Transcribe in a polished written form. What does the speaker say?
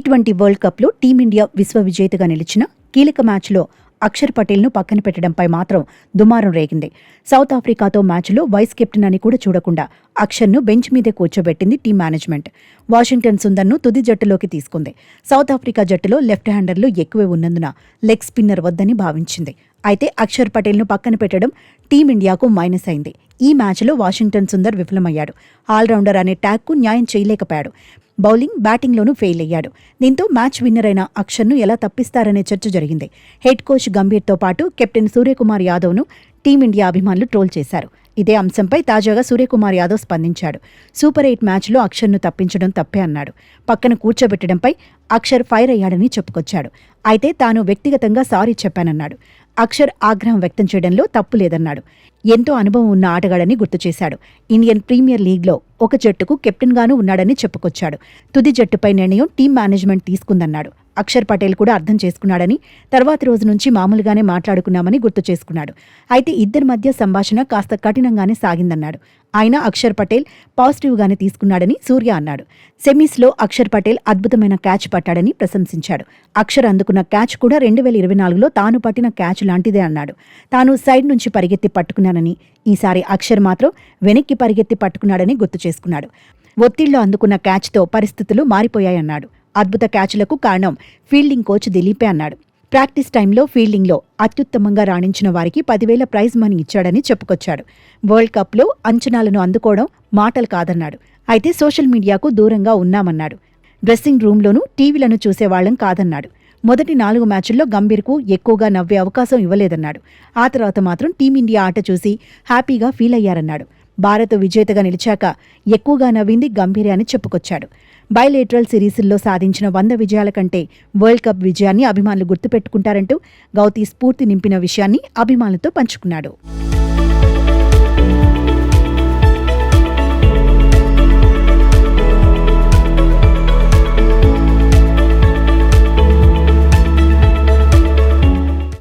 T20 world కప్లో team India విశ్వ విజేతగా నిలిచిన కీలక మ్యాచ్లో అక్షర్ పటేల్ను పక్కన పెట్టడంపై మాత్రం దుమారం రేగింది. సౌత్ ఆఫ్రికాతో మ్యాచ్లో వైస్ కెప్టెన్ అని కూడా చూడకుండా అక్షర్ను బెంచ్ మీదే కూర్చోబెట్టింది టీం మేనేజ్మెంట్. వాషింగ్టన్ సుందర్ను తుది జట్టులోకి తీసుకుంది. సౌత్ ఆఫ్రికా జట్టులో లెఫ్ట్ హ్యాండర్లు ఎక్కువే ఉన్నందున లెగ్ స్పిన్నర్ వద్దని భావించింది. అయితే అక్షర్ పటేల్ను పక్కన పెట్టడం టీమిండియాకు మైనస్ అయింది. ఈ మ్యాచ్లో వాషింగ్టన్ సుందర్ విఫలమయ్యాడు. ఆల్రౌండర్ అనే ట్యాగ్కు న్యాయం చేయలేకపోయాడు. బౌలింగ్, బ్యాటింగ్లోనూ ఫెయిల్ అయ్యాడు. దీంతో మ్యాచ్ విన్నర్ అయిన అక్షర్ను ఎలా తప్పిస్తారనే చర్చ జరిగింది. హెడ్ కోచ్ గంభీర్తో పాటు కెప్టెన్ సూర్యకుమార్ యాదవ్ను టీమిండియా అభిమానులు ట్రోల్ చేశారు. ఇదే అంశంపై తాజాగా సూర్యకుమార్ యాదవ్ స్పందించాడు. సూపర్ 8 మ్యాచ్లో అక్షర్ను తప్పించడం తప్పే అన్నాడు. పక్కన కూర్చోబెట్టడంపై అక్షర్ ఫైర్ అయ్యాడని చెప్పుకొచ్చాడు. అయితే తాను వ్యక్తిగతంగా సారీ చెప్పానన్నాడు. అక్షర్ ఆగ్రహం వ్యక్తం చేయడంలో తప్పు లేదన్నాడు. ఎంతో అనుభవం ఉన్న ఆటగాడని గుర్తు చేశాడు. ఇండియన్ ప్రీమియర్ లీగ్లో ఒక జట్టుకు కెప్టెన్గానూ ఉన్నాడని చెప్పుకొచ్చాడు. తుది జట్టుపై నిర్ణయం టీం మేనేజ్మెంట్ తీసుకుందన్నాడు. అక్షర్ పటేల్ కూడా అర్థం చేసుకున్నాడని, తర్వాతి రోజు నుంచి మామూలుగానే మాట్లాడుకున్నామని గుర్తు చేసుకున్నాడు. అయితే ఇద్దరి మధ్య సంభాషణ కాస్త కఠినంగానే సాగిందన్నాడు. అయినా అక్షర్ పటేల్ పాజిటివ్గానే తీసుకున్నాడని సూర్య అన్నాడు. సెమీస్లో అక్షర్ పటేల్ అద్భుతమైన క్యాచ్ పట్టాడని ప్రశంసించాడు. అక్షర్ అందుకున్న క్యాచ్ కూడా 2024లో తాను పట్టిన క్యాచ్ లాంటిదే అన్నాడు. తాను సైడ్ నుంచి పరిగెత్తి పట్టుకున్నానని, ఈసారి అక్షర్ మాత్రం వెనక్కి పరిగెత్తి పట్టుకున్నాడని గుర్తు చేసుకున్నాడు. ఒత్తిళ్లో అందుకున్న క్యాచ్తో పరిస్థితులు మారిపోయాయన్నాడు. అద్భుత క్యాచ్లకు కారణం ఫీల్డింగ్ కోచ్ దిలీపే అన్నాడు. ప్రాక్టీస్ టైంలో ఫీల్డింగ్లో అత్యుత్తమంగా రాణించిన వారికి 10,000 ప్రైజ్ మనీ ఇచ్చాడని చెప్పుకొచ్చాడు. వరల్డ్ కప్లో అంచనాలను అందుకోవడం మాటలు కాదన్నాడు. అయితే సోషల్ మీడియాకు దూరంగా ఉన్నామన్నాడు. డ్రెస్సింగ్ రూమ్లోనూ టీవీలను చూసేవాళ్లం కాదన్నాడు. మొదటి 4 మ్యాచుల్లో గంభీర్కు ఎక్కువగా నవ్వే అవకాశం ఇవ్వలేదన్నాడు. ఆ తర్వాత మాత్రం టీమిండియా ఆట చూసి హ్యాపీగా ఫీల్ అయ్యారన్నాడు. భారత్ విజేతగా నిలిచాక ఎక్కువగా నవ్వింది గంభీరే అని చెప్పుకొచ్చాడు. బైలేటరల్ సిరీస్ల్లో సాధించిన 100 విజయాల కంటే వరల్డ్ కప్ విజయాన్ని అభిమానులు గుర్తుపెట్టుకుంటారంటూ గౌతీ స్ఫూర్తి నింపిన విషయాన్ని అభిమానులతో పంచుకున్నాడు.